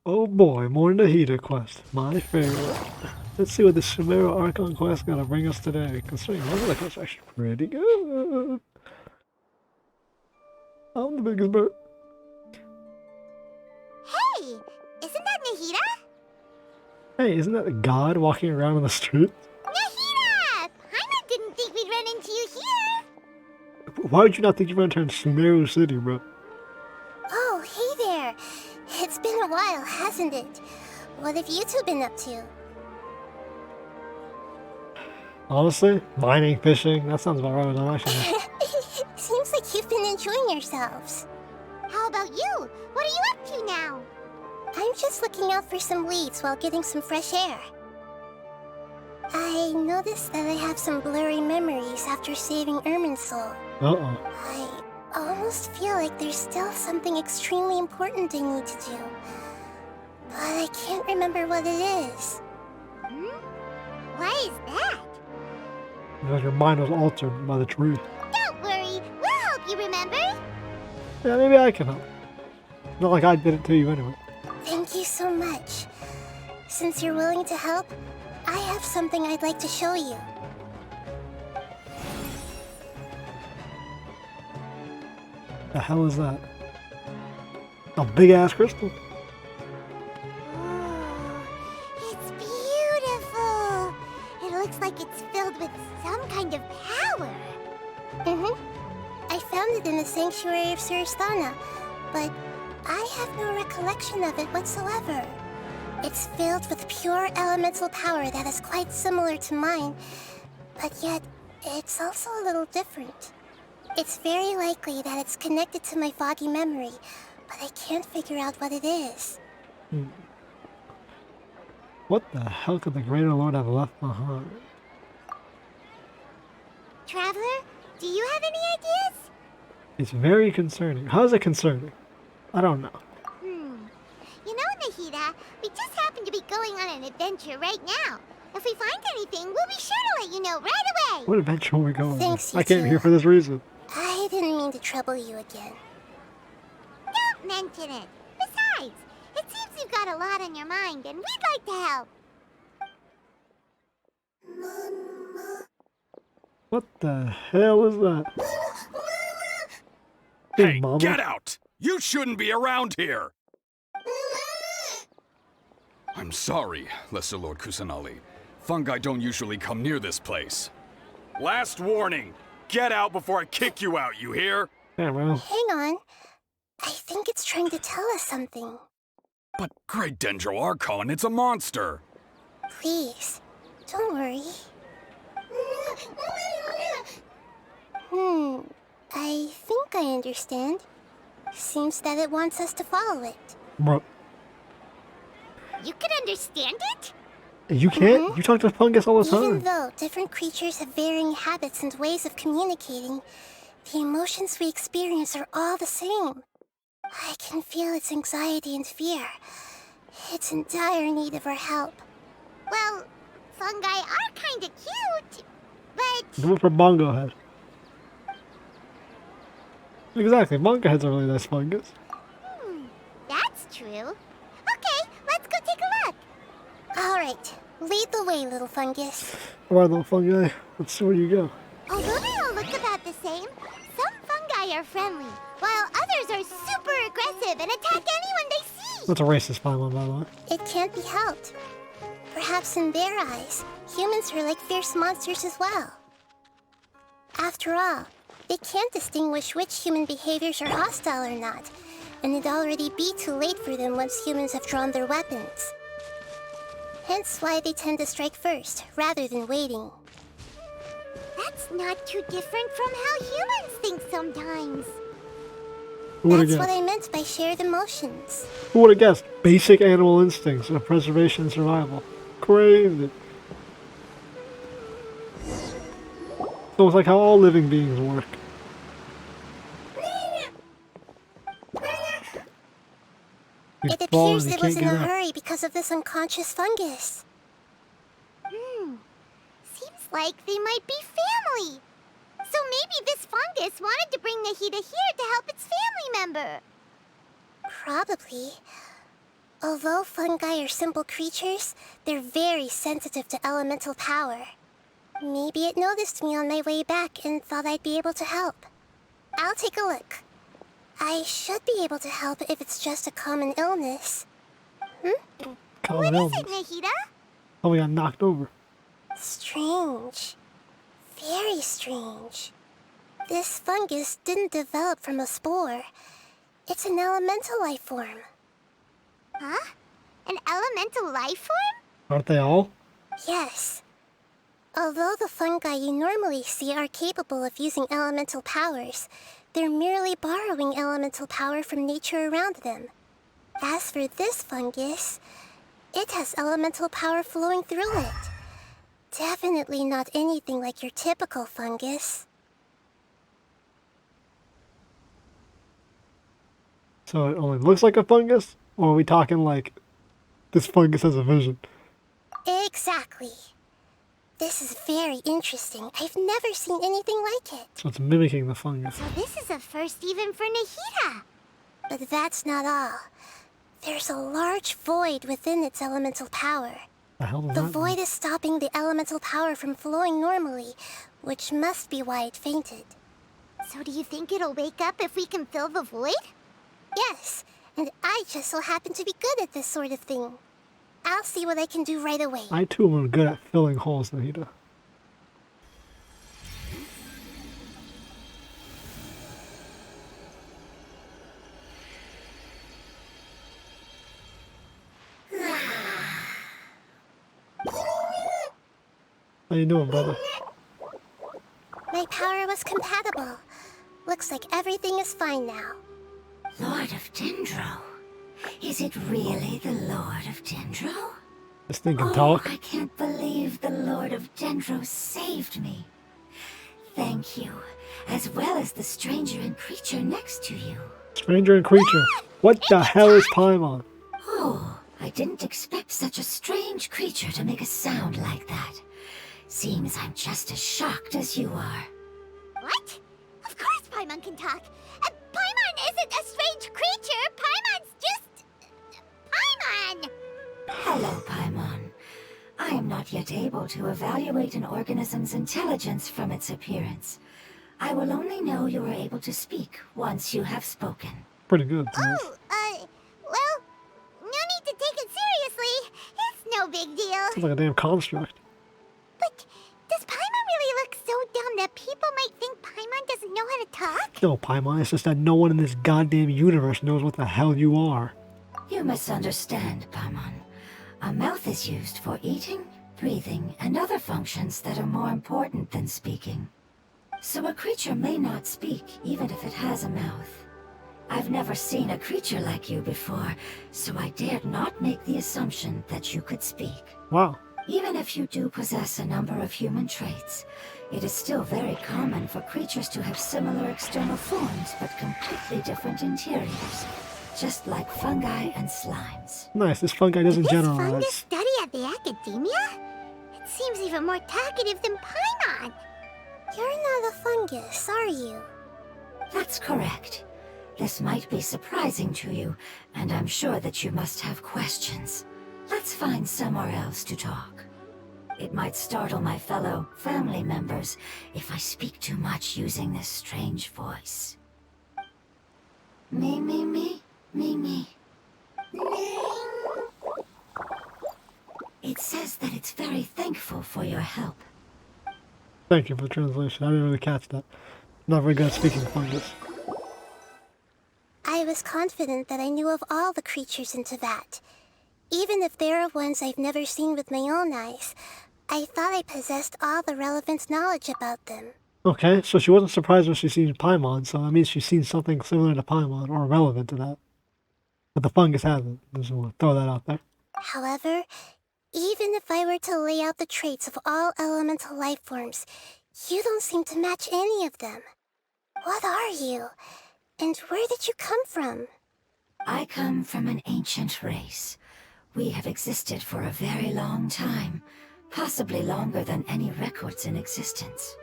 Oh boy, more Nahida quest. My favorite. Let's see what the Sumeru Archon quest gonna bring us today. Considering most of the quests are actually pretty good. I'm the biggest bird. Hey, isn't that Nahida? Hey, isn't that a god walking around on the street? Nahida! Paimon didn't think we'd run into you here. Why would you not think you're gonna turn Sumeru City, bro? Oh, hey there. It's been a while, hasn't it? What have you two been up to? Honestly, mining, fishing, that sounds about right with them actually. Seems like you've been enjoying yourselves. How about you? What are you up to now? I'm just looking out for some leads while getting some fresh air. I noticed that I have some blurry memories after saving Ermin's soul. Uh-oh. I almost feel like there's still something extremely important I need to do. But I can't remember what it is. Why is that? Because your mind was altered by the truth. Don't worry, we'll help you remember. Yeah, maybe I can help. Not like I did it to you anyway. Thank you so much. Since you're willing to help, I have something I'd like to show you. The hell is that? A big ass crystal? It's beautiful. It looks like it's filled with some kind of power. I found it in the sanctuary of Suristana, but I have no recollection of it whatsoever. It's filled with pure elemental power that is quite similar to mine, but yet it's also a little different. It's very likely that it's connected to my foggy memory, but I can't figure out what it is. What the hell could the Greater Lord have left behind? Traveler, do you have any ideas? It's very concerning. How is it concerning? I don't know. You know, Nahida, we just happen to be going on an adventure right now. If we find anything, we'll be sure to let you know right away. What adventure are we going on? Thanks, I came Schizo. here for this reason. I didn't mean to trouble you again. Don't mention it. Besides, it seems you've got a lot on your mind, and we'd like to help. What the hell is that? Hey, Mama. get out! You shouldn't be around here! I'm sorry, Lesser Lord Kusanali. Fungi don't usually come near this place. Last warning! Get out before I kick you out, you hear? Yeah, bro. Hang on. I think it's trying to tell us something. But Great Dendro Archon, it's a monster! Please, don't worry. I think I understand. Seems that it wants us to follow it. Bro. You can understand it? You can't? You talk to fungus all the Even time. though different creatures have varying habits and ways of communicating, the emotions we experience are all the same. I can feel its anxiety and fear. It's in dire need of our help. Well, fungi are kinda cute, but... Go for Bongo Head. Exactly, Bongo Head's a really nice fungus. That's true. Okay, let's go take a look. Alright, lead the way, little fungus. Alright, little fungi, let's see where you go. Although they all look about the same, some fungi are friendly, while others are super aggressive and attack anyone they see. That's a racist Paimon, by the way. It can't be helped. Perhaps in their eyes, humans are like fierce monsters as well. After all, they can't distinguish which human behaviors are hostile or not, and it'd already be too late for them once humans have drawn their weapons. Hence why they tend to strike first, rather than waiting. That's not too different from how humans think sometimes. Who would have That's what guessed? I meant by shared emotions. Who would have guessed? Basic animal instincts of preservation and survival. Crazy. So it's like how all living beings work. You It fall appears and you it was can't in a get up. hurry because of this unconscious fungus. Seems like they might be family. So maybe this fungus wanted to bring Nahida here to help its family member. Probably. Although fungi are simple creatures, they're very sensitive to elemental power. Maybe it noticed me on my way back and thought I'd be able to help. I'll take a look. I should be able to help if it's just a common illness. Common What illness. is it, Nahida? Oh, we got knocked over. Strange. Very strange. This fungus didn't develop from a spore. It's an elemental life form. Huh? An elemental life form? Aren't they all? Yes. Although the fungi you normally see are capable of using elemental powers, they're merely borrowing elemental power from nature around them. As for this fungus, it has elemental power flowing through it. Definitely not anything like your typical fungus. So it only looks like a fungus? Or are we talking like this fungus has a vision? Exactly. This is very interesting. I've never seen anything like it. So it's mimicking the fungus. So this is a first even for Nahida. But that's not all. There's a large void within its elemental power. The hell does The that void mean? is stopping the elemental power from flowing normally, which must be why it fainted. So do you think it'll wake up if we can fill the void? Yes, and I just so happen to be good at this sort of thing. I'll see what I can do right away. I too am good at filling holes, Nahida. How you doing, brother? My power was compatible. Looks like everything is fine now. Lord of Dendro? Is it really the Lord of Dendro? This thing can talk. I can't believe the Lord of Dendro saved me. Thank you, as well as the stranger and creature next to you. Stranger and creature. What the hell is Paimon? Oh, I didn't expect such a strange creature to make a sound like that. Seems I'm just as shocked as you are. What? Of course Paimon can talk. Paimon isn't a strange creature. Paimon's just... Paimon! Hello, Paimon. I am not yet able to evaluate an organism's intelligence from its appearance. I will only know you are able to speak once you have spoken. Pretty good. Well, no need to take it seriously. It's no big deal. Sounds like a damn construct. But does Paimon really look so dumb that people might think Paimon doesn't know how to talk? No, Paimon, it's just that no one in this goddamn universe knows what the hell you are. You misunderstand, Paimon. A mouth is used for eating, breathing, and other functions that are more important than speaking. So a creature may not speak, even if it has a mouth. I've never seen a creature like you before, so I dared not make the assumption that you could speak. Wow. Even if you do possess a number of human traits, it is still very common for creatures to have similar external forms but completely different interiors, just like fungi and slimes. Nice, this fungi doesn't This generalize. fungus study at the academia? It seems even more talkative than Paimon. You're not a fungus, are you? That's correct. This might be surprising to you, and I'm sure that you must have questions. Let's find somewhere else to talk. It might startle my fellow family members if I speak too much using this strange voice. Me, me, me, me, me. It says that it's very thankful for your help. Thank you for the translation. I didn't really catch that. Not very good at speaking fungus. I was confident that I knew of all the creatures in Teyvat. Even if there are ones I've never seen with my own eyes, I thought I possessed all the relevant knowledge about them. Okay, so she wasn't surprised when she seen Paimon, so that means she's seen something similar to Paimon, or relevant to that. But the fungus hasn't. Just want to throw that out there. However, even if I were to lay out the traits of all elemental life forms, you don't seem to match any of them. What are you? And where did you come from? I come from an ancient race. We have existed for a very long time, possibly longer than any records in existence.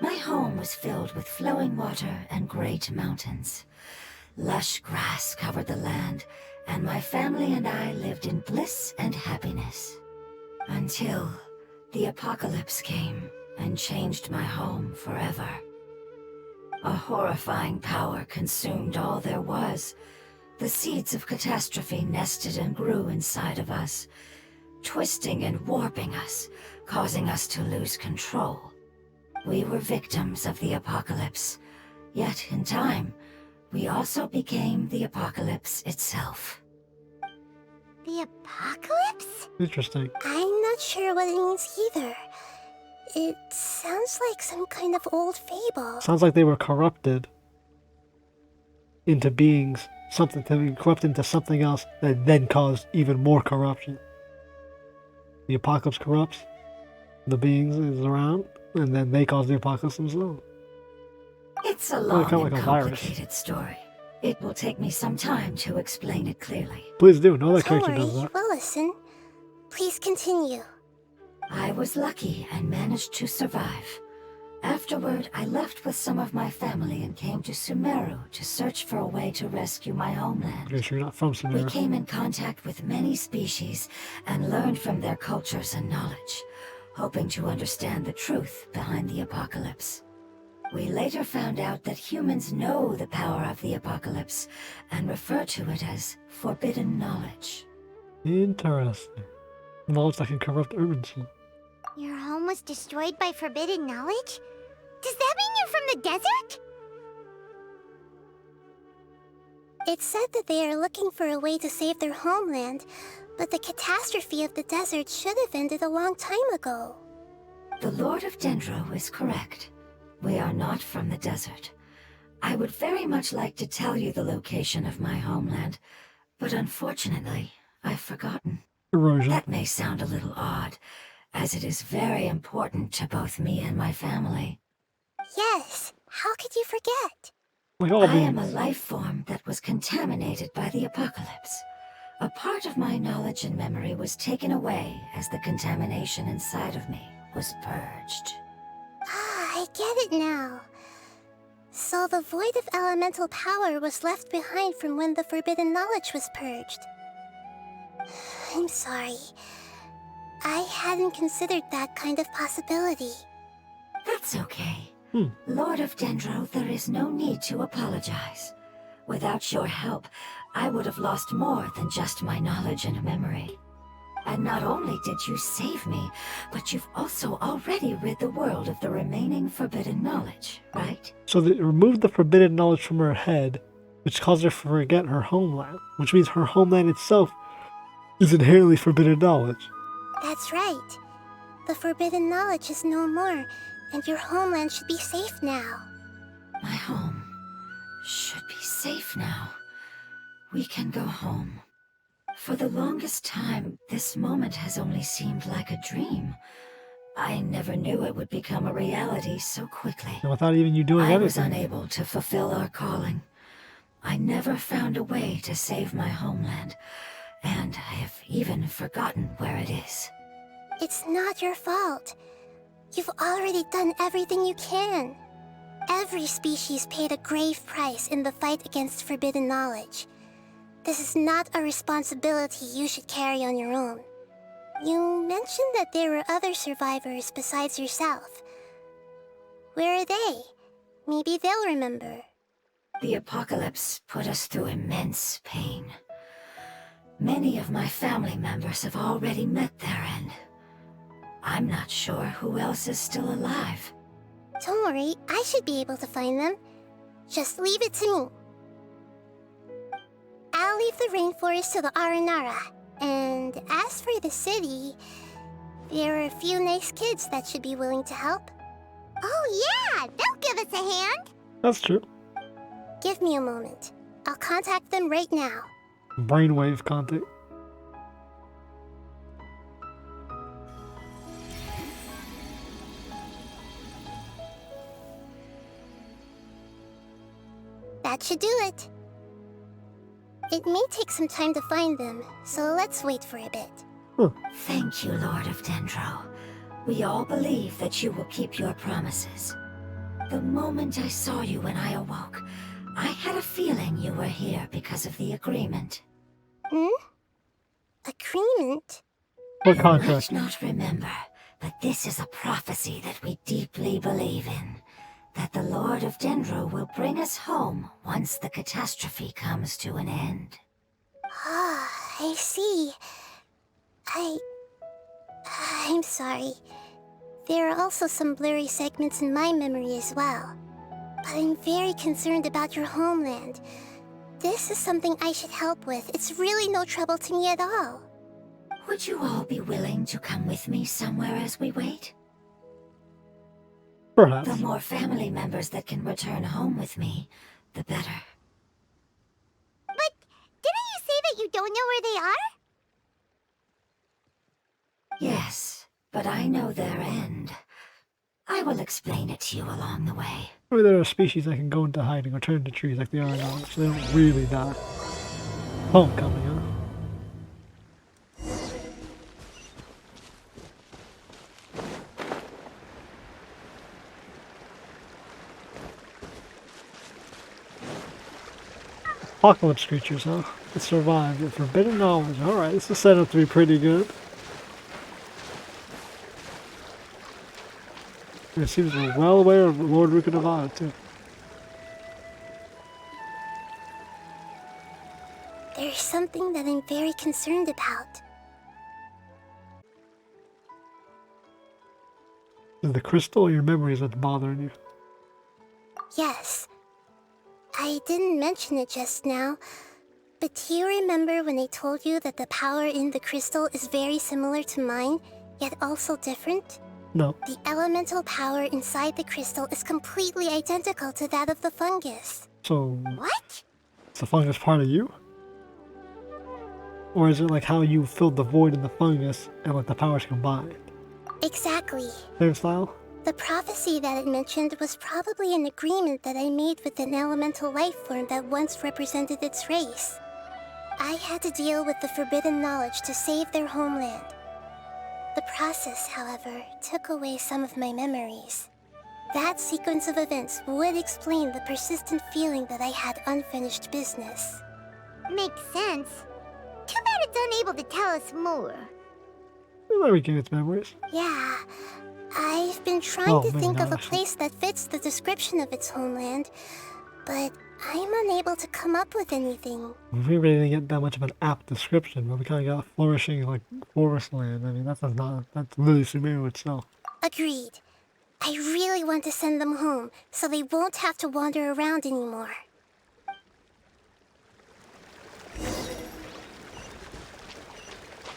My home was filled with flowing water and great mountains. Lush grass covered the land, and my family and I lived in bliss and happiness. Until the apocalypse came and changed my home forever. A horrifying power consumed all there was. The seeds of catastrophe nested and grew inside of us, twisting and warping us, causing us to lose control. We were victims of the apocalypse, yet in time, we also became the apocalypse itself. The apocalypse? Interesting. I'm not sure what it means either. It sounds like some kind of old fable. Sounds like they were corrupted into beings, something to be corrupted into something else that then caused even more corruption. The apocalypse corrupts the beings is around, and then they cause the apocalypse themselves. It's a long kind of like and a virus. complicated story. It will take me some time to explain it clearly. Please do. No other Don't character worry, does that. we'll listen. Please continue. I was lucky and managed to survive. Afterward, I left with some of my family and came to Sumeru to search for a way to rescue my homeland. Okay, so you're not from We Sumeru. came in contact with many species and learned from their cultures and knowledge, hoping to understand the truth behind the apocalypse. We later found out that humans know the power of the apocalypse and refer to it as forbidden knowledge. Interesting. Knowledge that can corrupt urgency. Your home was destroyed by forbidden knowledge? Does that mean you're from the desert? It's said that they are looking for a way to save their homeland, but the catastrophe of the desert should have ended a long time ago. The Lord of Dendro is correct. We are not from the desert. I would very much like to tell you the location of my homeland, but unfortunately, I've forgotten. Erosion. That may sound a little odd, as it is very important to both me and my family. Yes, how could you forget? Like all I am a beings. life form that was contaminated by the apocalypse. A part of my knowledge and memory was taken away as the contamination inside of me was purged. Ah, I get it now. So the void of elemental power was left behind from when the forbidden knowledge was purged. I'm sorry. I hadn't considered that kind of possibility. That's okay. Lord of Dendro, there is no need to apologize. Without your help, I would have lost more than just my knowledge and memory. And not only did you save me, but you've also already rid the world of the remaining forbidden knowledge, right? So they removed the forbidden knowledge from her head, which caused her to forget her homeland, which means her homeland itself is inherently forbidden knowledge. That's right. The forbidden knowledge is no more, and your homeland should be safe now. My home should be safe now. We can go home. For the longest time, this moment has only seemed like a dream. I never knew it would become a reality so quickly. And without even you doing I was anything. unable to fulfill our calling. I never found a way to save my homeland, and I have even forgotten where it is. It's not your fault. You've already done everything you can. Every species paid a grave price in the fight against forbidden knowledge. This is not a responsibility you should carry on your own. You mentioned that there were other survivors besides yourself. Where are they? Maybe they'll remember. The apocalypse put us through immense pain. Many of my family members have already met their end. I'm not sure who else is still alive. Don't worry, I should be able to find them. Just leave it to me. I'll leave the rainforest to the Aranara. And as for the city, there are a few nice kids that should be willing to help. Oh yeah, they'll give us a hand. That's true. Give me a moment. I'll contact them right now. Brainwave contact. That should do it. It may take some time to find them, so let's wait for a bit. Thank you, Lord of Dendro. We all believe that you will keep your promises. The moment I saw you when I awoke, I had a feeling you were here because of the agreement. Agreement? What You contract? might not remember, but this is a prophecy that we deeply believe in. That the Lord of Dendro will bring us home once the catastrophe comes to an end. Ah, I see. I'm sorry. There are also some blurry segments in my memory as well. But I'm very concerned about your homeland. This is something I should help with. It's really no trouble to me at all. Would you all be willing to come with me somewhere as we wait? Perhaps. The more family members that can return home with me, the better. But didn't you say that you don't know where they are? Yes, but I know their end. I will explain it to you along the way. Maybe there are species that can go into hiding or turn into trees like they are now, so they don't really die. Homecoming, huh? Apocalypse creatures, huh? It survived. The forbidden knowledge. Alright, this is set up to be pretty good. It seems we're well aware of Lord Rukadavada, too. There's something that I'm very concerned about. Is the crystal or your memories that's bothering you? Yes. I didn't mention it just now, but do you remember when I told you that the power in the crystal is very similar to mine, yet also different? No. The elemental power inside the crystal is completely identical to that of the fungus. So, What? is the fungus part of you? Or is it like how you filled the void in the fungus and like the powers combined? Exactly. Same style? The prophecy that it mentioned was probably an agreement that I made with an elemental life form that once represented its race. I had to deal with the forbidden knowledge to save their homeland. The process, however, took away some of my memories. That sequence of events would explain the persistent feeling that I had unfinished business. Makes sense. Too bad it's unable to tell us more. Well, there we get its memories. Yeah, I've been trying Oh, to maybe think not, of a actually. place that fits the description of its homeland, but I'm unable to come up with anything. We really didn't get that much of an apt description, but we kind of got flourishing like forest land. I mean, that's literally Sumeru itself. Agreed. I really want to send them home, so they won't have to wander around anymore.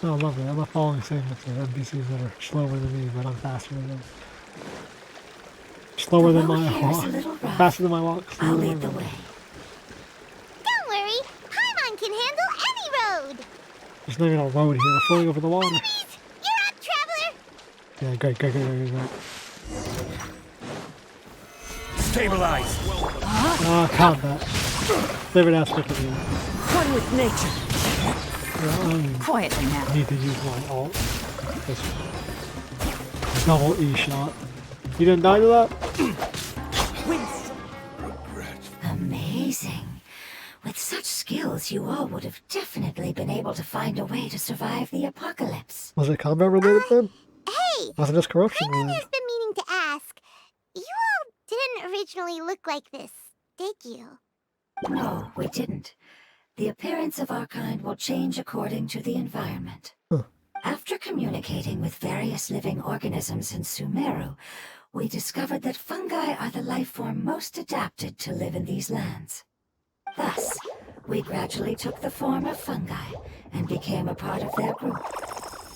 Oh, lovely. I'm not following segments of NPCs that are slower than me, but I'm faster than them. Slower than my Here's a walk. little rough. Faster than my walk. I'll slower than lead my the run. way. Don't worry, Paimon can handle any road! There's not even a road here. We're floating over the water. You're up, traveler! Yeah, great. Stabilize! Combat. Favorite aspect of the game. One with nature. Yeah, Quietly now. I need to use my ult. This double E shot. You didn't die to that? Wince. Amazing. With such skills, you all would have definitely been able to find a way to survive the apocalypse. Was it combat related then? Hey! Wasn't just corruption Paimon related? has been meaning to ask. You all didn't originally look like this, did you? No, we didn't. The appearance of our kind will change according to the environment. Huh. After communicating with various living organisms in Sumeru, we discovered that fungi are the life form most adapted to live in these lands. Thus, we gradually took the form of fungi and became a part of their group.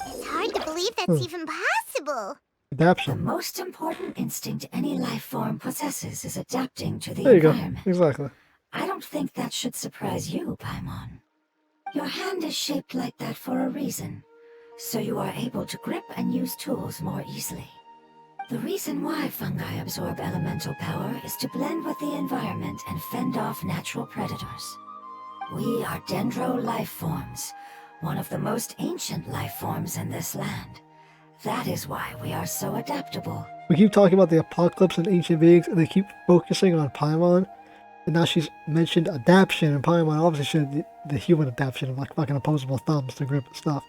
It's hard to believe that's even possible. The Adaption. most important instinct any life form possesses is adapting to the There you go. environment. Exactly. I don't think that should surprise you, Paimon. Your hand is shaped like that for a reason, so you are able to grip and use tools more easily. The reason why fungi absorb elemental power is to blend with the environment and fend off natural predators. We are dendro life forms, one of the most ancient life forms in this land. That is why we are so adaptable. We keep talking about the apocalypse and ancient beings, and they keep focusing on Paimon. And now she's mentioned adaption, and Paimon obviously should the human adaption of like fucking opposable thumbs to grip and stuff.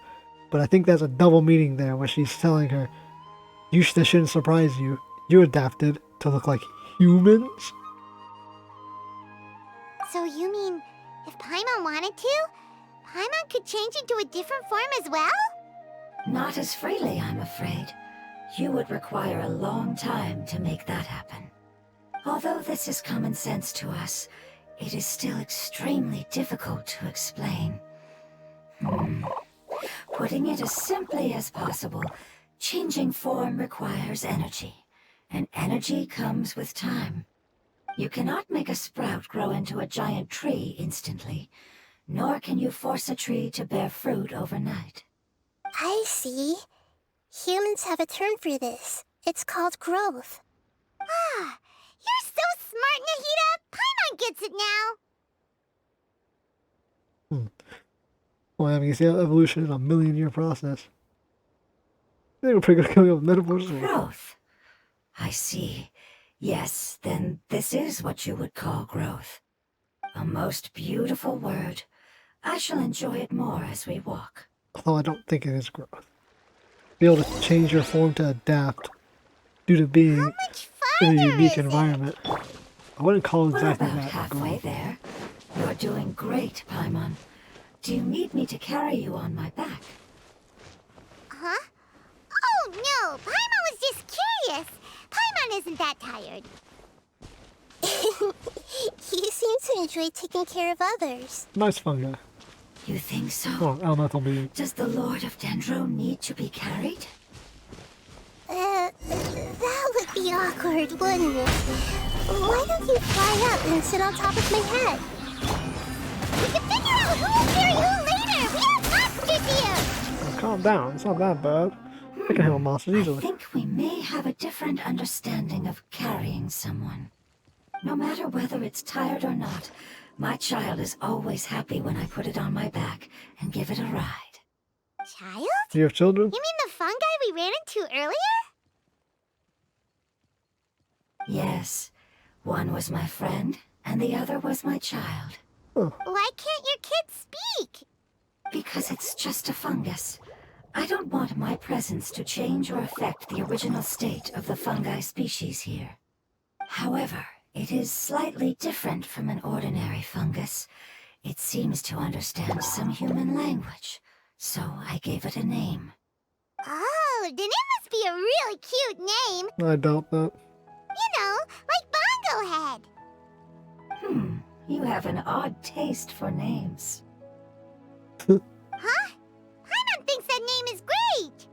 But I think there's a double meaning there where she's telling her, this shouldn't surprise you. You adapted to look like humans? So you mean, if Paimon wanted to, Paimon could change into a different form as well? Not as freely, I'm afraid. You would require a long time to make that happen. Although this is common sense to us, it is still extremely difficult to explain. Putting it as simply as possible, changing form requires energy, and energy comes with time. You cannot make a sprout grow into a giant tree instantly, nor can you force a tree to bear fruit overnight. I see. Humans have a term for this. It's called growth. Ah, you're so smart, Nahida! Paimon gets it now! Well, I mean, you see how evolution is a 1,000,000-year process. I think we're pretty good at coming up with metaphors. Growth. I see. Yes, then this is what you would call growth. A most beautiful word. I shall enjoy it more as we walk. Although I don't think it is growth. Be able to change your form to adapt due to being Much in a farther unique is it? environment. I wouldn't call it We're exactly about that. halfway growth. there. You're doing great, Paimon. Do you need me to carry you on my back? Huh? Oh no! Paimon was just curious! Paimon isn't that tired. You seem to enjoy taking care of others. Nice fungi. You think so? Oh, elemental being. Does the Lord of Dendro need to be carried? That would be awkward, wouldn't it? Why don't you fly up and sit on top of my head? We can figure out who will carry who later! We have passengers here! Oh, calm down. It's not that bad. I can handle monsters I easily. think we may have a different understanding of carrying someone. No matter whether it's tired or not, my child is always happy when I put it on my back and give it a ride. Child? Do you have children? You mean the fungi we ran into earlier? Yes, one was my friend, and the other was my child. Why can't your kid speak? Because it's just a fungus. I don't want my presence to change or affect the original state of the fungi species here. However, it is slightly different from an ordinary fungus. It seems to understand some human language, so I gave it a name. Oh, then it must be a really cute name. I doubt that. You know, like Bongo Head. You have an odd taste for names. Huh? Paimon thinks that name is great.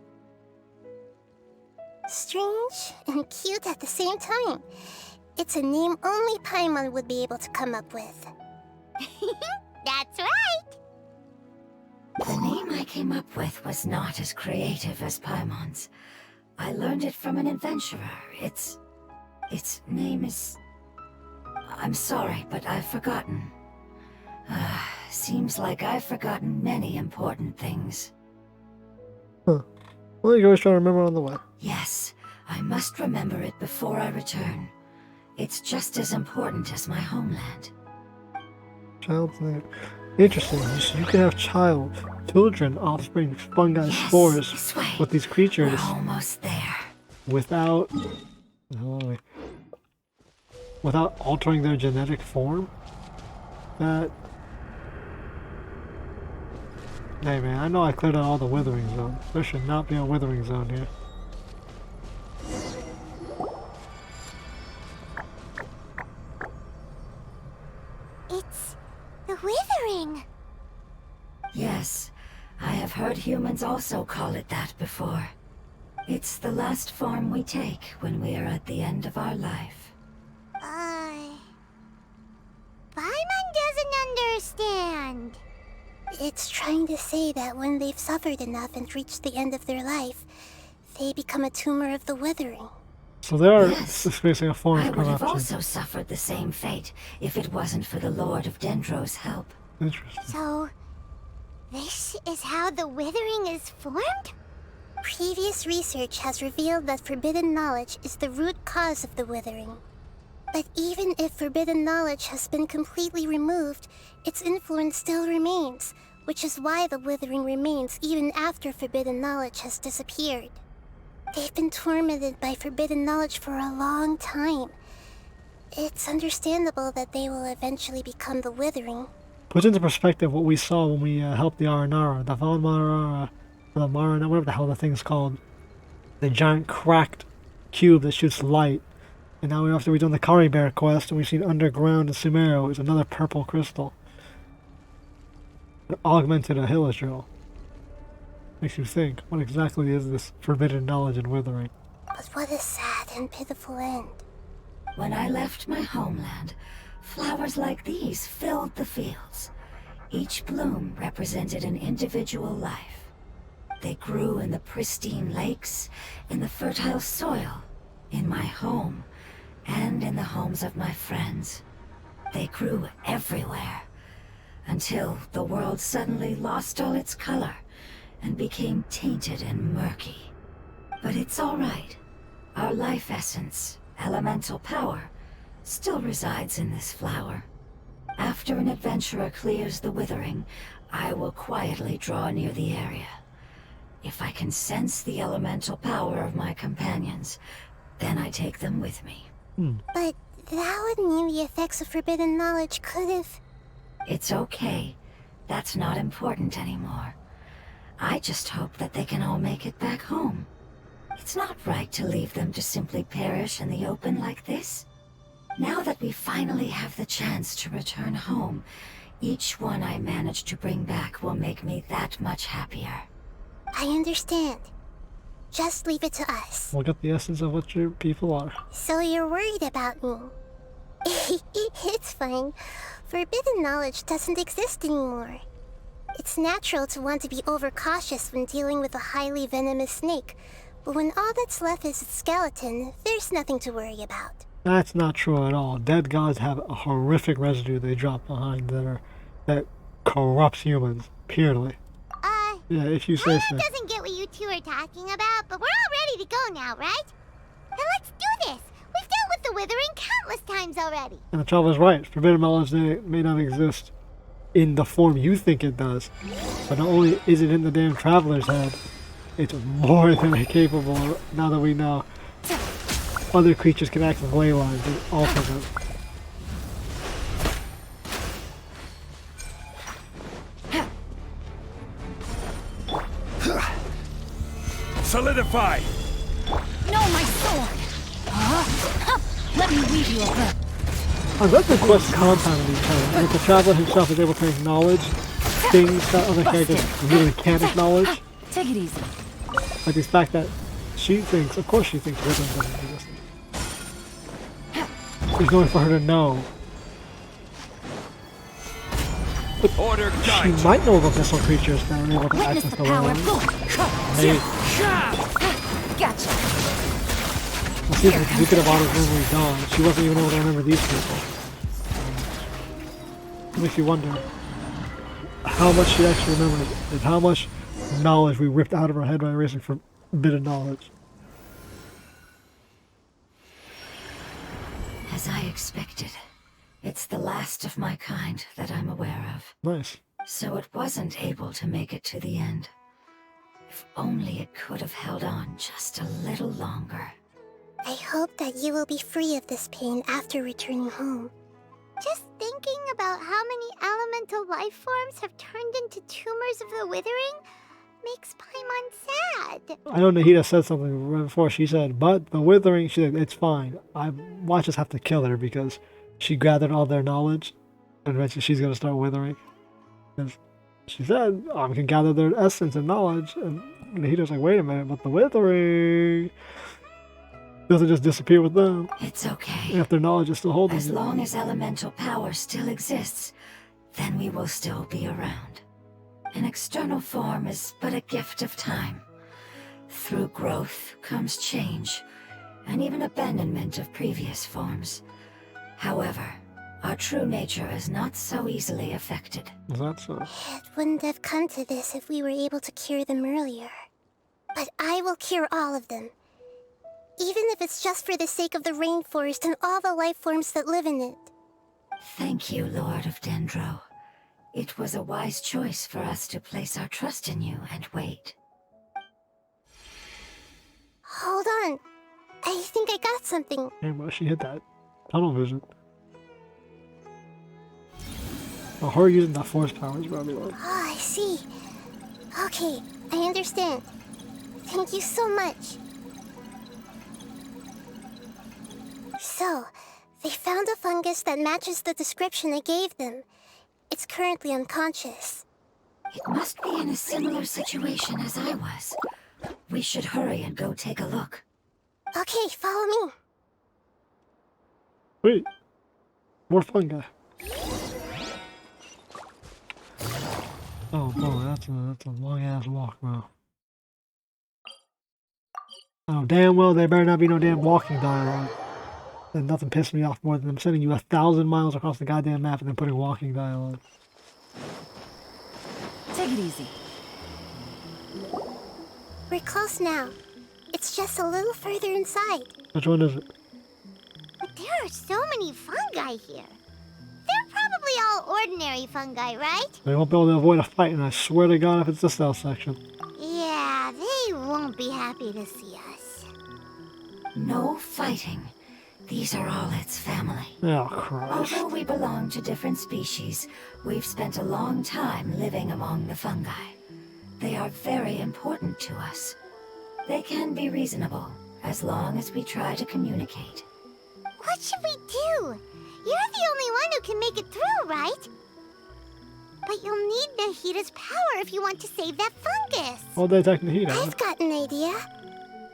Strange and cute at the same time. It's a name only Paimon would be able to come up with. That's right. The name I came up with was not as creative as Paimon's. I learned it from an adventurer. Its name is... I'm sorry, but I've forgotten. Seems like I've forgotten many important things. Well, you can always try to remember on the way. Yes, I must remember it before I return. It's just as important as my homeland. Child's name. Interesting. You can have children, offspring, fungi, Yes, spores this way. with these creatures We're almost there. without altering their genetic form. That. Hey man, I know I cleared out all the withering zones. There should not be a withering zone here. It's the Withering. Yes, I have heard humans also call it that before. It's the last form we take when we are at the end of our life. Paimon doesn't understand. It's trying to say that when they've suffered enough and reached the end of their life, they become a tumor of the Withering. So they are Yes. experiencing a form I of would have corruption. also suffered the same fate if it wasn't for the Lord of Dendro's help. Interesting. So, this is how the Withering is formed? Previous research has revealed that forbidden knowledge is the root cause of the Withering. But even if forbidden knowledge has been completely removed, its influence still remains, which is why the withering remains even after forbidden knowledge has disappeared. They've been tormented by forbidden knowledge for a long time. It's understandable that they will eventually become the withering. Puts into perspective what we saw when we helped the Aranara, the Valmara, the Marana, whatever the hell the thing's called. The giant cracked cube that shoots light. And now after we've done the Kari Bear quest, and we've seen underground in Sumeru is another purple crystal. It augmented a Hillodrill. Makes you think, what exactly is this forbidden knowledge and withering? But what a sad and pitiful end. When I left my homeland, flowers like these filled the fields. Each bloom represented an individual life. They grew in the pristine lakes, in the fertile soil, in my home, and in the homes of my friends. They grew everywhere, until the world suddenly lost all its color and became tainted and murky. But it's all right. Our life essence, elemental power, still resides in this flower. After an adventurer clears the withering, I will quietly draw near the area. If I can sense the elemental power of my companions, then I take them with me. But that would mean the effects of forbidden knowledge could have... It's okay. That's not important anymore. I just hope that they can all make it back home. It's not right to leave them to simply perish in the open like this. Now that we finally have the chance to return home, each one I manage to bring back will make me that much happier. I understand. Just leave it to us. We'll get the essence of what your people are. So you're worried about me? It's fine. Forbidden knowledge doesn't exist anymore. It's natural to want to be overcautious when dealing with a highly venomous snake, but when all that's left is its skeleton, there's nothing to worry about. That's not true at all. Dead gods have a horrific residue they drop behind that corrupts humans, purely. Yeah, if you say so. Doesn't get what you two are talking about, but we're all ready to go now, right? Then let's do this! We've dealt with the withering countless times already! And the traveler's right. Forbidden knowledge may not exist in the form you think it does, but not only is it in the damn traveler's head, it's more than capable of, now that we know other creatures can access ley lines and alter them. Solidify! No, my sword! Let me weave you a bit. I love the quests compounded each other. Like the traveler himself is able to acknowledge things that other characters really can't acknowledge. Take it easy. Like the fact that she thinks, of course she thinks rhythm doesn't exist. There's no way for her to know. But Order she guide. might know of abyssal creatures that are able to Witness access the the power. ley lines. Maybe. Gotcha. Well, see, if you could have honored memory gone, she wasn't even able to remember these people. It makes you wonder how much she actually remembers and how much knowledge we ripped out of her head by erasing forbidden knowledge. As I expected, it's the last of my kind that I'm aware of. Nice. So it wasn't able to make it to the end. If only it could have held on just a little longer. I hope that you will be free of this pain after returning home. Just thinking about how many elemental life forms have turned into tumors of the withering makes Paimon sad. I know Nahida said something right before. She said, but the withering, she said, it's fine. Watch us have to kill her because she gathered all their knowledge and eventually she's going to start withering. Because she said, I can gather their essence and knowledge. And Nahida's like, wait a minute, but the withering doesn't just disappear with them. It's okay. If their knowledge is still holding As it. long as elemental power still exists, then we will still be around. An external form is but a gift of time. Through growth comes change, and even abandonment of previous forms. However, our true nature is not so easily affected. Is that so? It wouldn't have come to this if we were able to cure them earlier. But I will cure all of them. even if it's just for the sake of the rainforest and all the life forms that live in it. Thank you, Lord of Dendro. It was a wise choice for us to place our trust in you and wait. Hold on. I think I got something. Damn, well, she hit that tunnel vision. Oh, her using that force power is probably like. Oh, I see. Okay, I understand. Thank you so much. So, they found a fungus that matches the description I gave them. It's currently unconscious. It must be in a similar situation as I was. We should hurry and go take a look. Okay, follow me. Wait, more fungi. Oh boy, that's a long ass walk, bro. Oh, damn well there better not be no damn walking dialogue. And nothing pissed me off more than them sending you 1,000 miles across the goddamn map and then putting walking dialogue. Take it easy. We're close now. It's just a little further inside. Which one is it? But there are so many fungi here. They're probably all ordinary fungi, right? They won't be able to avoid a fight, and I swear to God if it's the stealth section. Yeah, they won't be happy to see us. No fighting. These are all its family. Oh, Christ. Although we belong to different species, we've spent a long time living among the fungi. They are very important to us. They can be reasonable, as long as we try to communicate. What should we do? You're the only one who can make it through, right? But you'll need Nahida's power if you want to save that fungus. All day attacking the heat out. I've got an idea.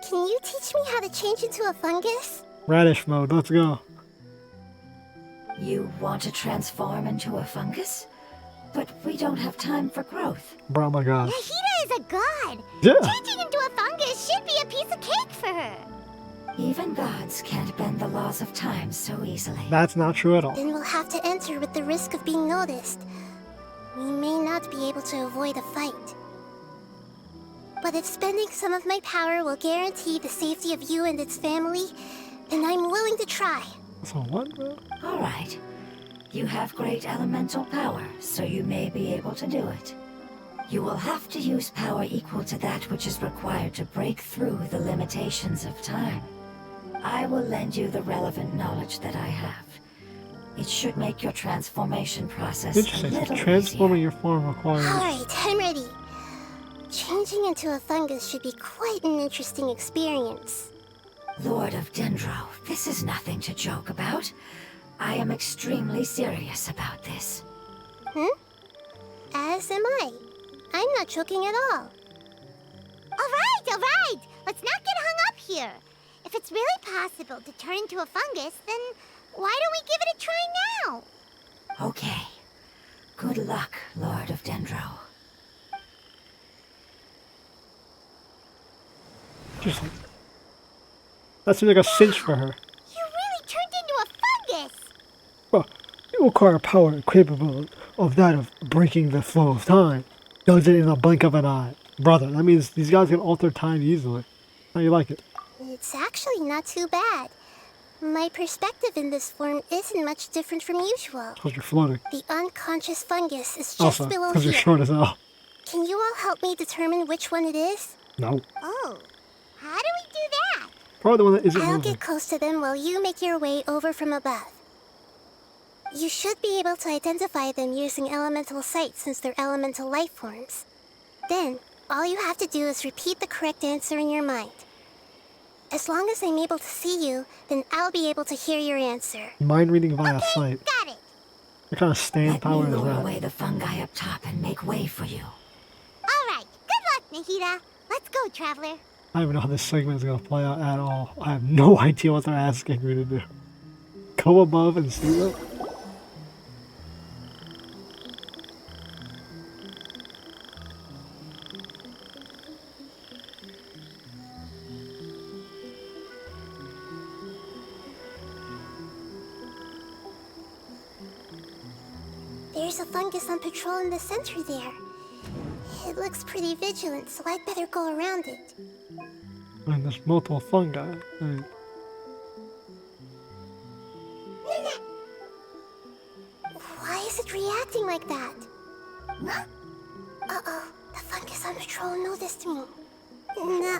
Can you teach me how to change into a fungus? Radish mode, let's go. You want to transform into a fungus? But we don't have time for growth. Bro, oh my God. Nahida is a god. Yeah. Changing into a fungus should be a piece of cake for her. Even gods can't bend the laws of time so easily. That's not true at all. Then we'll have to enter with the risk of being noticed. We may not be able to avoid a fight. But if spending some of my power will guarantee the safety of you and its family, then I'm willing to try. So what, bro? All right. You have great elemental power, so you may be able to do it. You will have to use power equal to that which is required to break through the limitations of time. I will lend you the relevant knowledge that I have. It should make your transformation process a Interesting. little Transforming easier. your form requires. Alright, I'm ready. Changing into a fungus should be quite an interesting experience. Lord of Dendro, this is nothing to joke about. I am extremely serious about this. As am I. I'm not joking at all. Alright! Let's not get hung up here. If it's really possible to turn into a fungus, then why don't we give it a try now? Okay. Good luck, Lord of Dendro. Interesting. That seems like a cinch for her. You really turned into a fungus! Well, you acquire power capable of that of breaking the flow of time. Does it in a blink of an eye. Brother, that means these guys can alter time easily. How you like it? It's actually not too bad. My perspective in this form isn't much different from usual. Because you're floating. The unconscious fungus is just Also, below because here. you're short as hell. Can you all help me determine which one it is? No. Oh, how do we do that? Probably the one that isn't I'll moving. get close to them while you make your way over from above. You should be able to identify them using elemental sight since they're elemental life forms. Then, all you have to do is repeat the correct answer in your mind. As long as I'm able to see you, then I'll be able to hear your answer. Mind reading via sight. Got it! What kind of stand Let power me is lure that? away the fungi up top and make way for you. Alright, good luck, Nahida. Let's go, Traveler. I don't even know how this segment is going to play out at all. I have no idea what they're asking me to do. Go above and see them? There's a fungus on patrol in the center there. It looks pretty vigilant, so I'd better go around it. And there's multiple fungi. Right. Why is it reacting like that? Uh-oh, the fungus on patrol noticed me. Nah.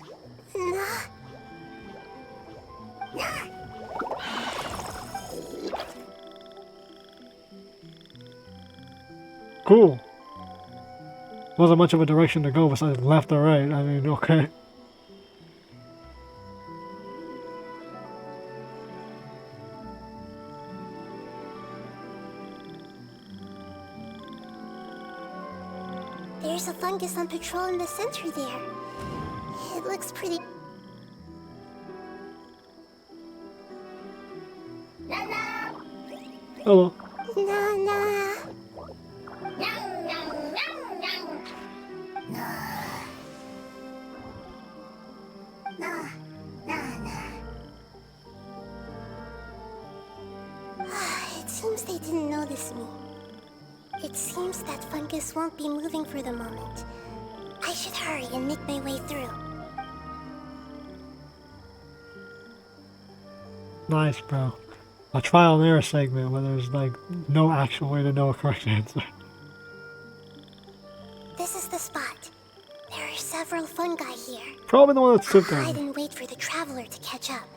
Cool. Wasn't much of a direction to go besides left or right. I mean, okay. There's a fungus on patrol in the center there. It looks pretty... Hello. Nah. It seems they didn't notice me. It seems that fungus won't be moving for the moment. I should hurry and make my way through. Nice, bro. A trial and error segment where there's like no actual way to know a correct answer. This is the spot. There are several fungi here. Probably the one that slipped Hide on. and wait for the traveler to catch up.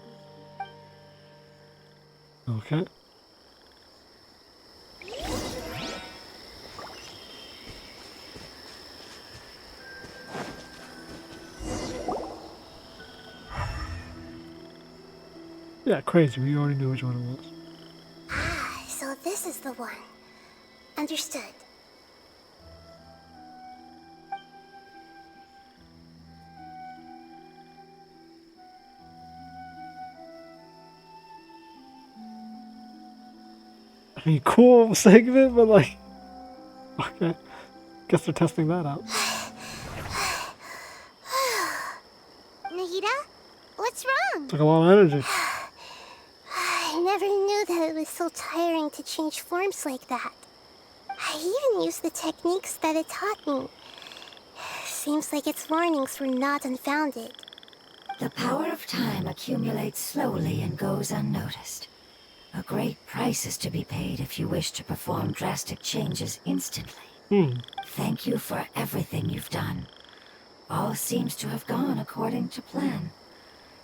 Okay. Yeah, crazy. We already knew which one it was. Ah, so this is the one. Understood. I mean, cool segment, but like, okay. Guess they're testing that out. Nahida? What's wrong? Took a lot of energy. I never knew that it was so tiring to change forms like that. I even used the techniques that it taught me. Seems like its warnings were not unfounded. The power of time accumulates slowly and goes unnoticed. A great price is to be paid if you wish to perform drastic changes instantly. Thank you for everything you've done. All seems to have gone according to plan.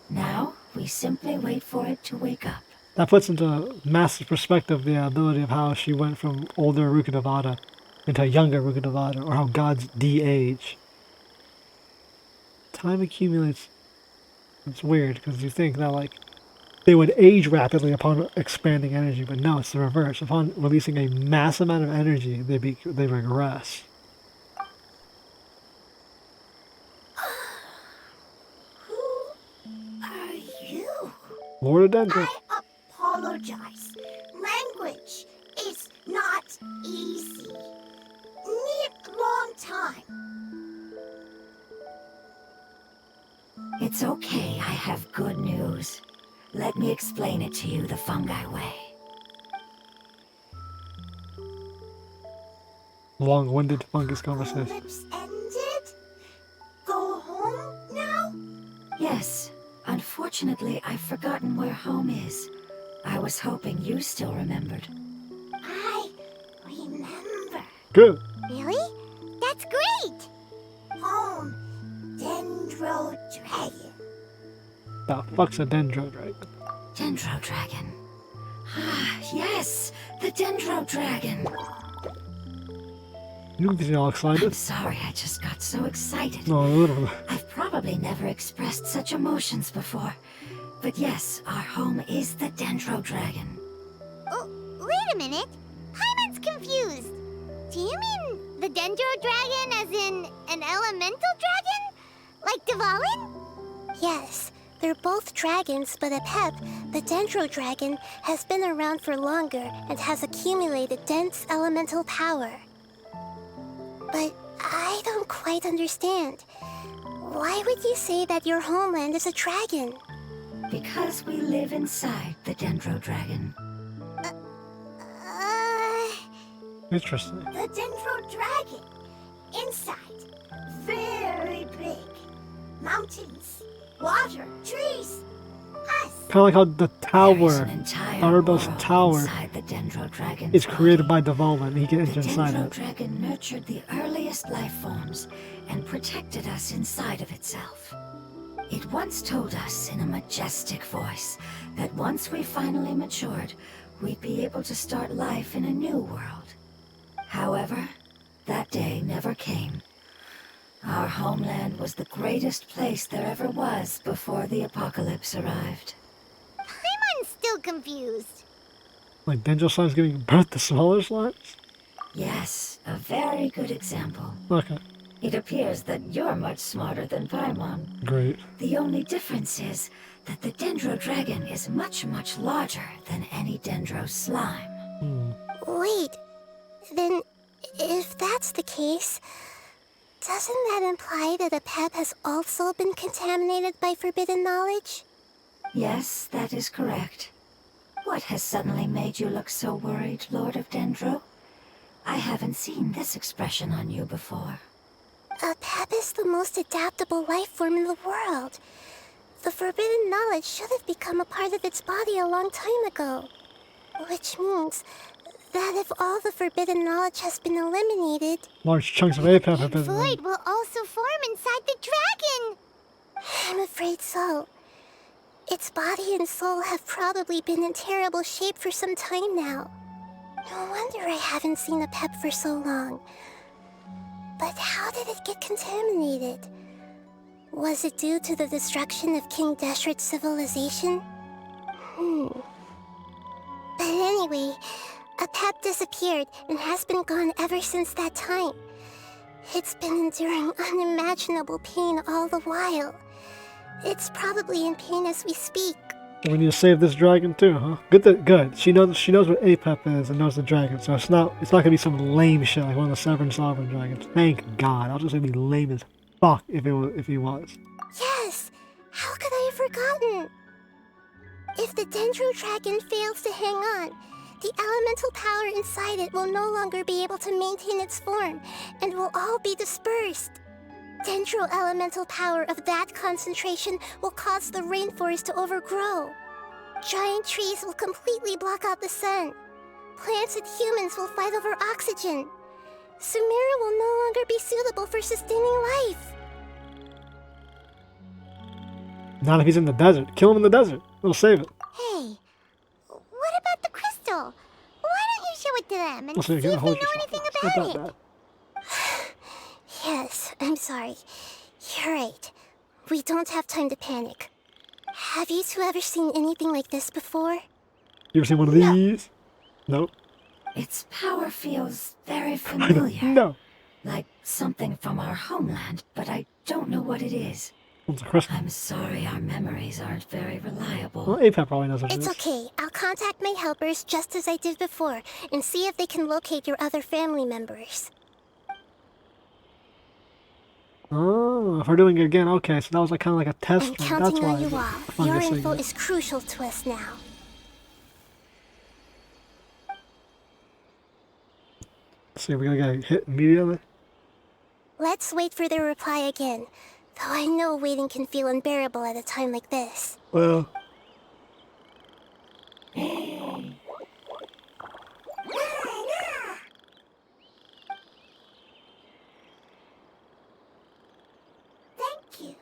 Now, we simply wait for it to wake up. That puts into massive perspective the ability of how she went from older Rukkhadevata into younger Rukkhadevata, or how gods de-age. Time accumulates. It's weird, because you think that, like, they would age rapidly upon expanding energy, but no, it's the reverse. Upon releasing a mass amount of energy, they regress. Who are you? Lord of Dendro. I apologize. Language is not easy. Need long time. It's okay, I have good news. Let me explain it to you the fungi way. Long-winded fungus conversation. Lips ended? Go home now? Yes, unfortunately, I've forgotten where home is. I was hoping you still remembered. I remember. Good. Really? That's great! Home, Dendro Dragon. The fuck's a Dendro Dragon? Dendro Dragon. Ah, yes, the Dendro Dragon. You look all I'm excited. sorry, I just got so excited. No, a little. I've probably never expressed such emotions before. But yes, our home is the Dendro Dragon. Oh, wait a minute. Hyman's confused. Do you mean the Dendro Dragon as in an elemental dragon? Like Dvalin? Yes, they're both dragons, but Apep, the Dendro Dragon, has been around for longer and has accumulated dense elemental power. But I don't quite understand. Why would you say that your homeland is a dragon? Because we live inside the Dendro Dragon. Interesting. The Dendro Dragon. Inside. Very big. Mountains. water, trees, us. Kind of like how the There is tower, an entire Erebos world Tower, inside the Dendro Dragon's is created by body. development. He can The enter inside Dendro it. Dragon nurtured the earliest life forms and protected us inside of itself. It once told us in a majestic voice that once we finally matured, we'd be able to start life in a new world. However, that day never came. Our homeland was the greatest place there ever was before the apocalypse arrived. I'm still confused. Like Dendro slimes giving birth to smaller slimes? Yes, a very good example. Okay, It appears that you're much smarter than Paimon. great. The only difference is that the Dendro Dragon is much, much larger than any Dendro slime. Wait, then if that's the case, doesn't that imply that a pep has also been contaminated by forbidden knowledge? Yes, that is correct. What has suddenly made you look so worried, Lord of Dendro? I haven't seen this expression on you before. A pep is the most adaptable life form in the world. The forbidden knowledge should have become a part of its body a long time ago. Which means that if all the forbidden knowledge has been eliminated, Large chunks of APAP have been. void will also form inside the dragon! I'm afraid so. Its body and soul have probably been in terrible shape for some time now. No wonder I haven't seen a pep for so long. But how did it get contaminated? Was it due to the destruction of King Deshret's civilization? But anyway, a pep disappeared and has been gone ever since that time. It's been enduring unimaginable pain all the while. It's probably in pain as we speak. We need to save this dragon too, huh? Good. She knows what APAP is and knows the dragon, so it's not gonna be some lame shit like one of the Severin Sovereign dragons. Thank God. I was just gonna be lame as fuck if he was. Yes! How could I have forgotten? If the Dendro Dragon fails to hang on, the elemental power inside it will no longer be able to maintain its form, and will all be dispersed. Dendro elemental power of that concentration will cause the rainforest to overgrow. Giant trees will completely block out the sun. Plants and humans will fight over oxygen. Sumeru will no longer be suitable for sustaining life. Not if he's in the desert. Kill him in the desert. We'll save it. Hey, what about the crystal? Why don't you show it to them and We'll see see. if Get they a know hold anything yourself. about It's it? not that Yes, I'm sorry. You're right. We don't have time to panic. Have you two ever seen anything like this before? You ever seen one of these? Nope. Its power feels very familiar. No. Like something from our homeland, but I don't know what it is. It's a crystal. I'm sorry our memories aren't very reliable. Well, APAP probably knows what it It's is. okay. I'll contact my helpers just as I did before and see if they can locate your other family members. Oh, if we're doing it again, okay. So that was like kind of like a test. I'm That's counting why. on you all. I'm Your guessing info it. is crucial to us now. See, we're gonna get hit immediately. Let's wait for their reply again. Though I know waiting can feel unbearable at a time like this. Well, Thank you.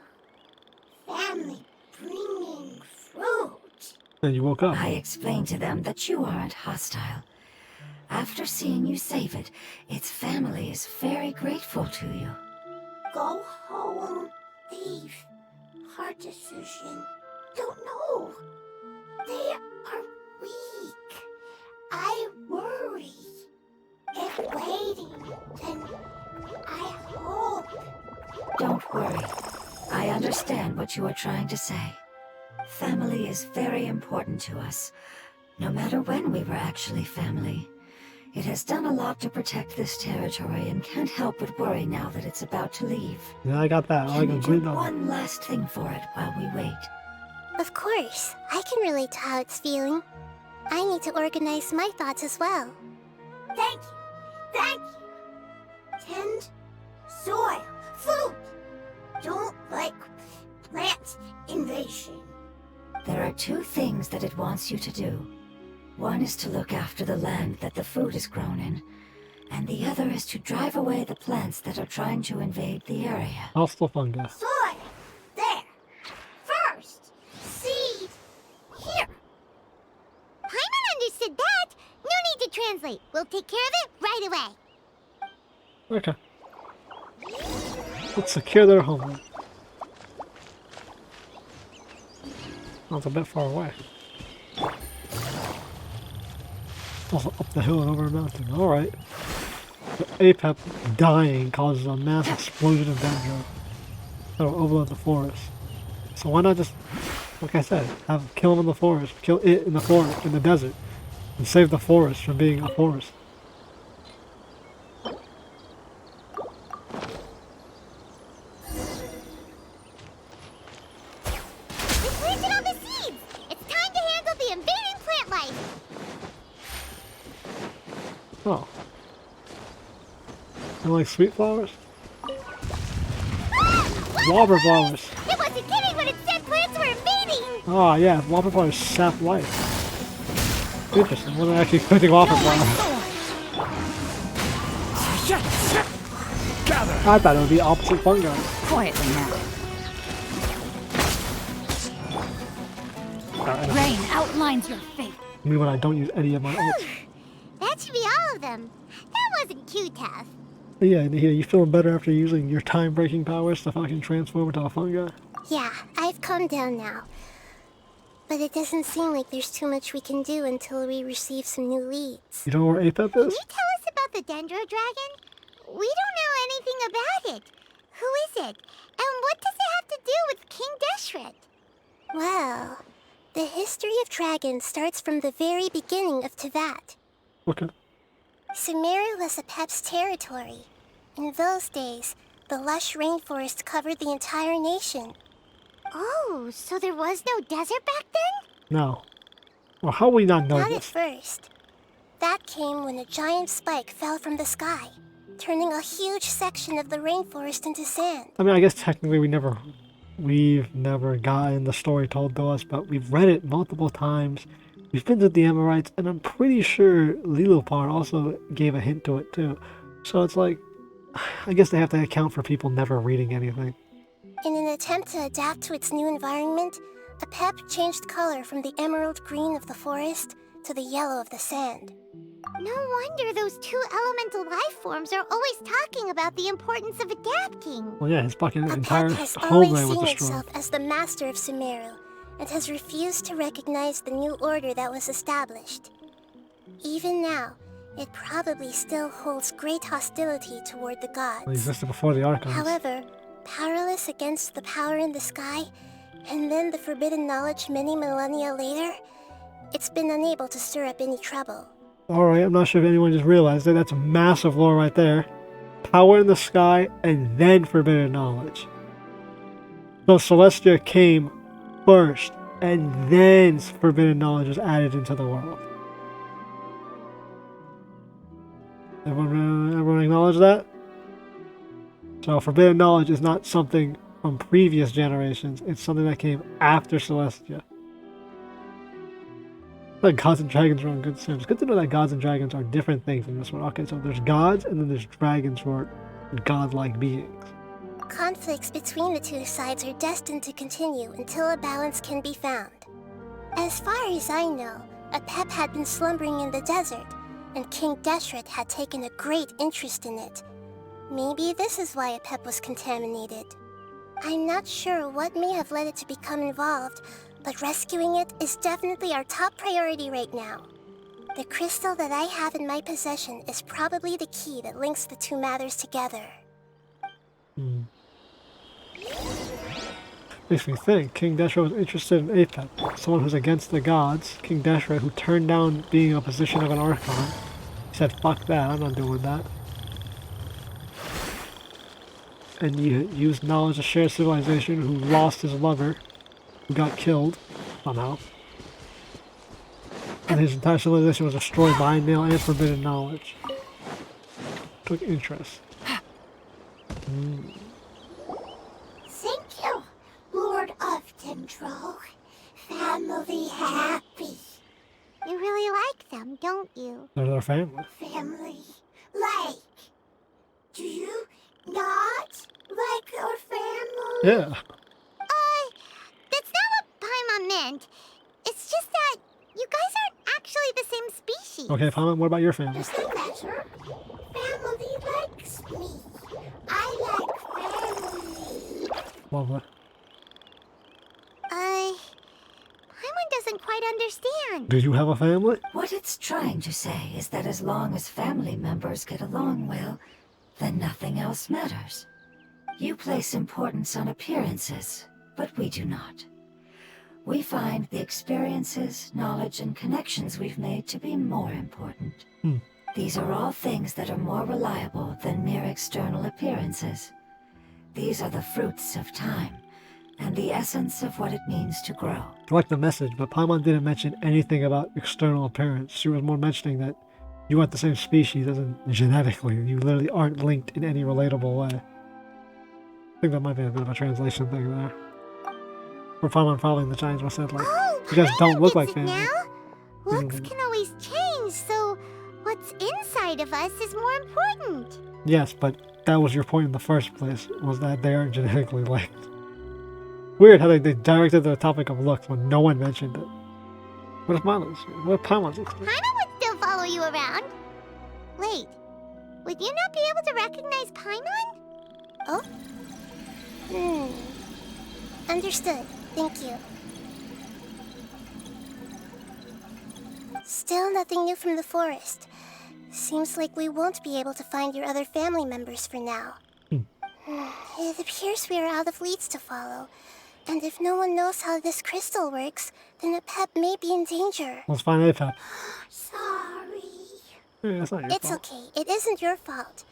Family bringing fruit. then you woke up. I explained to them that you aren't hostile. After seeing you save it, its family is very grateful to you. Go home, leave. Hard decision. Don't know. They are weak. I worry. If waiting, then I hope. Don't worry. I understand what you are trying to say. Family is very important to us, no matter when we were actually family. It has done a lot to protect this territory and can't help but worry now that it's about to leave. Yeah, I got that. I Can got you do green dog. one last thing for it while we wait? Of course, I can relate to how it's feeling. I need to organize my thoughts as well. Thank you. Thank you. Tend soil, food. Don't like plant want invasion. There are two things that it wants you to do. One is to look after the land that the food is grown in, and the other is to drive away the plants that are trying to invade the area. Hostile fungi. Soil! There! First! Seed! Here! Paimon understood that! No need to translate. We'll take care of it right away. Okay. Let's secure their homeland. That's a bit far away. Also up the hill and over a mountain. Alright. The Apep dying causes a mass explosion of dendro that will overload the forest. So why not just, like I said, kill him in the forest, kill it in the forest, in the desert, and save the forest from being a forest. We planted all the seeds! It's time to handle the invading plant life! Oh. You like sweet flowers? Wobber flowers. It wasn't kidding when it said plants were invading! Oh yeah, wobber flowers sap life. Interesting, I wasn't actually expecting wobber flowers. I thought it would be opposite fungi. Quietly now. Rain outlines your fate. I mean when I don't use any of my ults. That should be all of them. That wasn't too tough. But yeah, Nahida, you feeling better after using your time-breaking powers to fucking transform into a fungi? Yeah, I've calmed down now. But it doesn't seem like there's too much we can do until we receive some new leads. You know where Apep Can is? you tell us about the Dendro Dragon? We don't know anything about it. Who is it? And what does it have to do with King Deshret? Well, the history of dragons starts from the very beginning of Tevat. Okay. Sumeru was Apep's territory. In those days, the lush rainforest covered the entire nation. Oh, so there was no desert back then? No. Well, how will we not know Not at this? first. That came when a giant spike fell from the sky, turning a huge section of the rainforest into sand. I mean, I guess technically we've never gotten the story told to us, but we've read it multiple times. We've been to the Amorites, and I'm pretty sure Lilopar also gave a hint to it too. So it's like, I guess they have to account for people never reading anything. In an attempt to adapt to its new environment, Apep changed color from the emerald green of the forest to the yellow of the sand. No wonder those two elemental life forms are always talking about the importance of adapting. Well, yeah, his fucking entire Apep has always homeland was seen destroyed. itself as the master of Sumeru, and has refused to recognize the new order that was established. Even now, it probably still holds great hostility toward the It gods. existed before the Archons. However, powerless against the power in the sky, and then the forbidden knowledge many millennia later, it's been unable to stir up any trouble. Alright, I'm not sure if anyone just realized that. That's massive lore right there. Power in the sky, and then forbidden knowledge. So Celestia came first, and then forbidden knowledge was added into the world. Everyone acknowledge that? So forbidden knowledge is not something from previous generations, it's something that came after Celestia. Like gods and dragons are on good terms. It's good to know that gods and dragons are different things in this one. Okay, so there's gods and then there's dragons who are godlike beings. Conflicts between the two sides are destined to continue until a balance can be found. As far as I know, Apep had been slumbering in the desert, and King Deshret had taken a great interest in it. Maybe this is why Apep was contaminated. I'm not sure what may have led it to become involved, but rescuing it is definitely our top priority right now. The crystal that I have in my possession is probably the key that links the two matters together. Makes me think, King Deshret was interested in Apep, someone who's against the gods. King Deshret, who turned down being a position of an Archon, he said, fuck that, I'm not doing that. And you used knowledge to share civilization, who lost his lover, who got killed, somehow. And his entire civilization was destroyed by mail and forbidden knowledge. Took interest. Thank you, Lord of be happy. You really like them, don't you? They're their family. Family. Like, do you not like your family? Yeah. That's not what Paimon meant. It's just that you guys aren't actually the same species. Okay, Paimon, what about your family? Doesn't matter. Family likes me. I like family. Lovely. Paimon doesn't quite understand. Do you have a family? What it's trying to say is that as long as family members get along well, then nothing else matters. You place importance on appearances, but we do not. We find the experiences, knowledge, and connections we've made to be more important. These are all things that are more reliable than mere external appearances. These are the fruits of time, and the essence of what it means to grow. I like the message, but Paimon didn't mention anything about external appearance. She was more mentioning that you aren't the same species as in genetically. You literally aren't linked in any relatable way. I think that might be a bit of a translation thing there. Or Paimon probably in the Chinese was said like, you guys don't look like family. Now? Looks can always change, so what's inside of us is more important. Yes, but that was your point in the first place, was that they aren't genetically linked. Weird how they directed the topic of looks when no one mentioned it. What if Paimon's looks like? Paimon would still follow you around. Wait, would you not be able to recognize Paimon? Oh? Understood. Thank you. Still nothing new from the forest. Seems like we won't be able to find your other family members for now. It appears we are out of leads to follow. And if no one knows how this crystal works, then Apep may be in danger. Let's find Apep. Sorry. Yeah, it's not your It's fault. okay. It isn't your fault.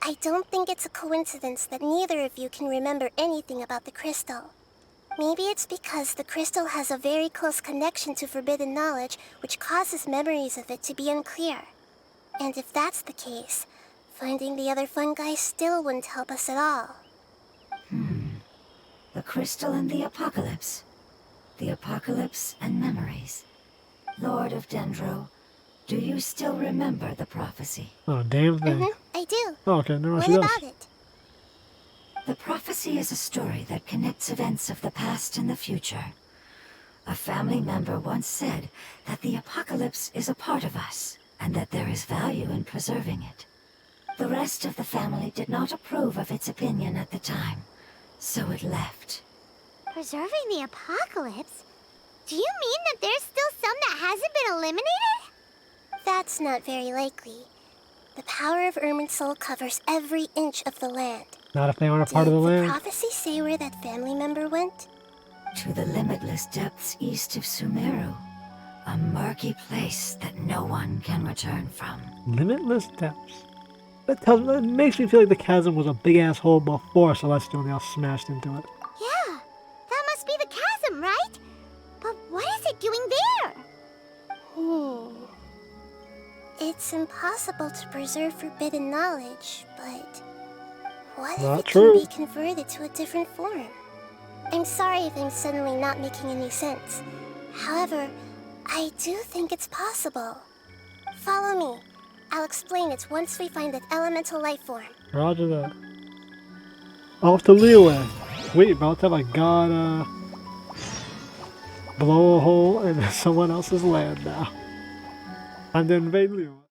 I don't think it's a coincidence that neither of you can remember anything about the crystal. Maybe it's because the crystal has a very close connection to forbidden knowledge, which causes memories of it to be unclear. And if that's the case, finding the other fungi still wouldn't help us at all. The crystal and the apocalypse. The apocalypse and memories. Lord of Dendro, do you still remember the prophecy? Oh, damn thing. I do. Oh, okay, no, What she does. about it? The prophecy is a story that connects events of the past and the future. A family member once said that the apocalypse is a part of us, and that there is value in preserving it. The rest of the family did not approve of its opinion at the time, so it left. Preserving the apocalypse? Do you mean that there's still some that hasn't been eliminated? That's not very likely. The power of Irminsul covers every inch of the land. Not if they aren't a part of the Did land. the prophecy say where that family member went? To the limitless depths east of Sumeru. A murky place that no one can return from. Limitless depths. That makes me feel like the chasm was a big ass hole before Celestial Nail smashed into it. Yeah, that must be the chasm, right? But what is it doing there? It's impossible to preserve forbidden knowledge, but what if Not it true. can be converted to a different form? I'm sorry if I'm suddenly not making any sense. However, I do think it's possible. Follow me. I'll explain it once we find that elemental life form. Roger that. Off to Liyue. Wait, about to have a god blow a hole in someone else's land now. Time to invade Liyue.